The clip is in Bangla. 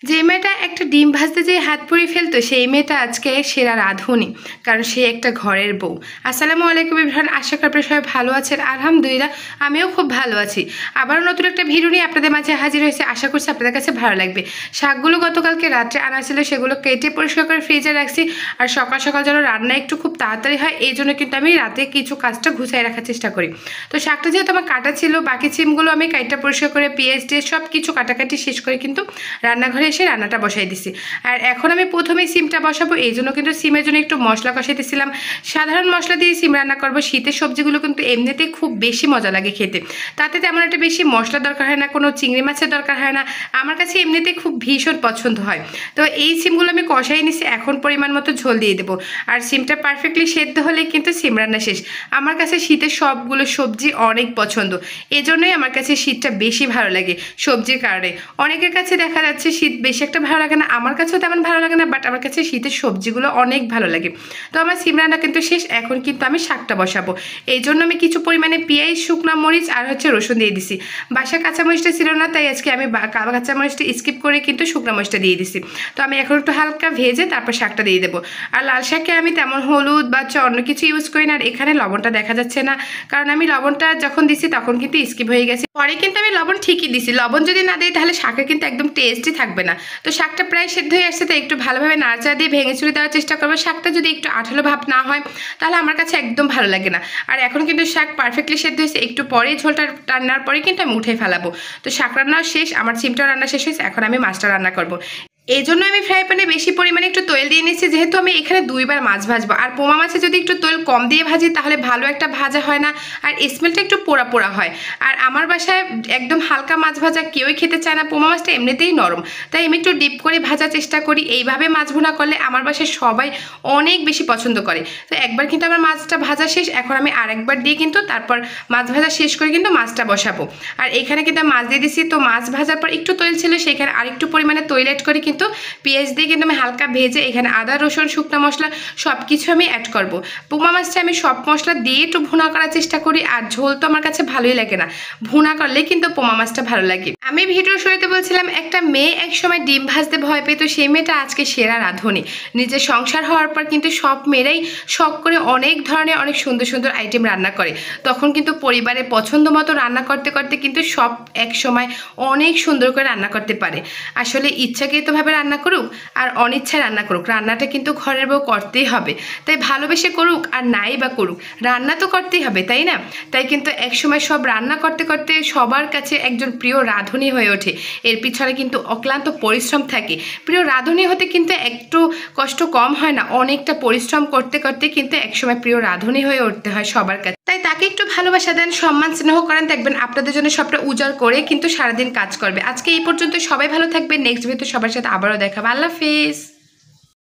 যে মেয়েটা একটা ডিম ভাজতে যেয়ে হাত পুড়িয়ে ফেলতো সেই মেয়েটা আজকে সেরা রাঁধুনি, কারণ সে একটা ঘরের বউ। আসসালামু আলাইকুম এভরিওয়ান, আশা করি আপনারা সবাই ভালো আছেন। আলহামদুলিল্লাহ আমিও খুব ভালো আছি। আবারও নতুন একটা ভিডিও নিয়ে আপনাদের মাঝে হাজির হয়েছে, আশা করছি আপনাদের কাছে ভালো লাগবে। শাকগুলো গতকালকে রাত্রে আনা ছিল, সেগুলো কেটে পরিষ্কার করে ফ্রিজে রাখছি। আর সকাল সকাল যেন রান্না একটু খুব তাড়াতাড়ি হয়, এই জন্য কিন্তু আমি রাতে কিছু কাজটা গুছিয়ে রাখার চেষ্টা করি। তো শাকটা যেহেতু আমার কাটা ছিল, বাকি সিমগুলো আমি কাইটা পরিষ্কার করে পেঁয়াজ দিয়ে সব কিছু কাটাকাটি শেষ করে কিন্তু রান্নাঘরে এসে রান্নাটা বসাই দিছি। আর এখন আমি প্রথমেই সিমটা বসাবো, এই জন্য কিন্তু সিমের জন্য একটু মশলা কষাইতেছিলাম। সাধারণ মশলা দিয়ে সিম রান্না করবো। শীতের সবজিগুলো কিন্তু এমনিতেই খুব বেশি মজা লাগে খেতে, তাতে তেমন একটা বেশি মশলা দরকার হয় না, কোনো চিংড়ি মাছের দরকার হয় না। আমার কাছে এমনিতেই খুব ভীষণ পছন্দ হয়। তো এই সিমগুলো আমি কষাই নিছি, এখন পরিমাণ মতো ঝোল দিয়ে দেবো। আর সিমটা পারফেক্টলি সেদ্ধ হলেই কিন্তু সিম রান্না শেষ। আমার কাছে শীতের সবগুলো সবজি অনেক পছন্দ, এজন্যই আমার কাছে শীতটা বেশি ভালো লাগে সবজির কারণে। অনেকের কাছে দেখা যাচ্ছে শীত বেশি একটা ভালো লাগে না, আমার কাছেও তেমন ভালো লাগে না, বাট আমার কাছে শীতের সবজিগুলো অনেক ভালো লাগে। তো আমার সিম রান্না কিন্তু শেষ, এখন কিন্তু আমি শাকটা বসাবো। এই জন্য আমি কিছু পরিমাণে পেঁয়াজ, শুকনো মরিচ আর রসুন দিয়ে দিছি। বাসায় কাঁচামরিচটা ছিল না, তাই আজকে আমি কাঁচামরিচটা স্কিপ করে কিন্তু শুকনো মরিচটা দিয়ে দিছি। তো আমি এখন একটু হালকা ভেজে তারপর শাকটা দিয়ে দেবো। আর লাল শাকে আমি তেমন হলুদ বা অন্য কিছু ইউজ করি না। আর এখানে লবণটা দেখা যাচ্ছে না, কারণ আমি লবণটা যখন দিছি তখন কিন্তু স্কিপ হয়ে গেছে। পরে কিন্তু আমি লবণ ঠিকই দিছি। লবণ যদি না দিই তাহলে শাকে কিন্তু একদম টেস্টই থাকবে না। তো শাকটা প্রায় সেদ্ধ হয়ে আসছে, তাই একটু ভালোভাবে নাড়াচাড়া দিয়ে ভেঙে চুড়ে দেওয়ার চেষ্টা করবো। শাকটা যদি একটু আঠালো ভাব না হয় তাহলে আমার কাছে একদম ভালো লাগে না। আর এখন কিন্তু শাক পারফেক্টলি সেদ্ধ হয়েছে, একটু পরেই ঝোলটা রান্নার পরে কিন্তু আমি উঠে ফেলাবো। তো শাক রান্নাও শেষ, আমার সিমটাও রান্না শেষ হয়েছে, এখন আমি মাছটা রান্না করবো। এই জন্য আমি ফ্রাই প্যানে বেশি পরিমাণে একটু তেল দিয়ে নিচ্ছি, যেহেতু আমি এখানে দুইবার মাছ ভাজবো। আর পোমা মাছে যদি একটু তেল কম দিয়ে ভাজি তাহলে ভালো একটা ভাজা হয় না, আর স্মেলটা একটু পোড়া পোড়া হয়। আর আমার বাসায় একদম হালকা মাছ ভাজা কেউই খেতে চায় না, পোমা মাছটা এমনিতেই নরম, তাই আমি একটু ডিপ করে ভাজার চেষ্টা করি। এইভাবে মাছ ভুনা করলে আমার বাসায় সবাই অনেক বেশি পছন্দ করে। তো একবার কিন্তু আমার মাছটা ভাজা শেষ, এখন আমি আরেকবার দিয়ে কিন্তু তারপর মাছ ভাজা শেষ করে কিন্তু মাছটা বসাবো। আর এখানে কিন্তু মাছ দিয়ে দিছি, তো মাছ ভাজার পর একটু তেল ছিল, সেখানে আরেকটু পরিমাণে তেল অ্যাড করে কিন্তু পেঁয়াজ দিয়ে কিন্তু আমি হালকা ভেজে এখানে আদা রসুন শুকনো মশলা সব কিছু আমি অ্যাড করব। পোমা মাছটা আমি সব মশলা দিয়ে একটু ভুনা করার চেষ্টা করি, আর ঝোল তো আমার কাছে ভালোই লাগে না, ভুনা করলে কিন্তু পোমা মাছটা ভালো লাগে। আমি ভিডিওর শুরুতে বলছিলাম একটা মেয়ে একসময় ডিম ভাজতে ভয় পেত, সেই মেয়েটা আজকে সেরা রাঁধুনি। নিজের সংসার হওয়ার পর কিন্তু সব মেয়েরাই শখ করে অনেক ধরনের অনেক সুন্দর সুন্দর আইটেম রান্না করে। তখন কিন্তু পরিবারের পছন্দ মতো রান্না করতে করতে কিন্তু সব এক সময় অনেক সুন্দর করে রান্না করতে পারে। আসলে ইচ্ছাকৃতভাবে রান্না করুক আর অনিচ্ছায় রান্না করুক, রান্নাটা কিন্তু ঘরের বউ করতেই হবে। তাই ভালোবেসে করুক আর নাই বা করুক, রান্না তো করতেই হবে, তাই না? তাই কিন্তু একসময় সব রান্না করতে করতে সবার কাছে একজন প্রিয় রাঁধুনি হয়ে ওঠে। এর পিছনে কিন্তু অক্লান্ত পরিশ্রম থাকে। প্রিয় রাঁধুনি হতে কিন্তু একটু কষ্ট কম হয় না, অনেকটা পরিশ্রম করতে করতে কিন্তু একসময় প্রিয় রাঁধুনি হয়ে উঠতে হয় সবার কাছে। তাই তাকে একটু ভালোবাসা দেন, সম্মান স্নেহ করেন, দেখবেন আপনাদের জন্য সবটা উজাড় করে কিন্তু সারাদিন কাজ করবে। আজকে এই পর্যন্ত, সবাই ভালো থাকবেন। নেক্সট ভিডিওতে সবার সাথে আবারও দেখাবো। আল্লাহ হাফেজ।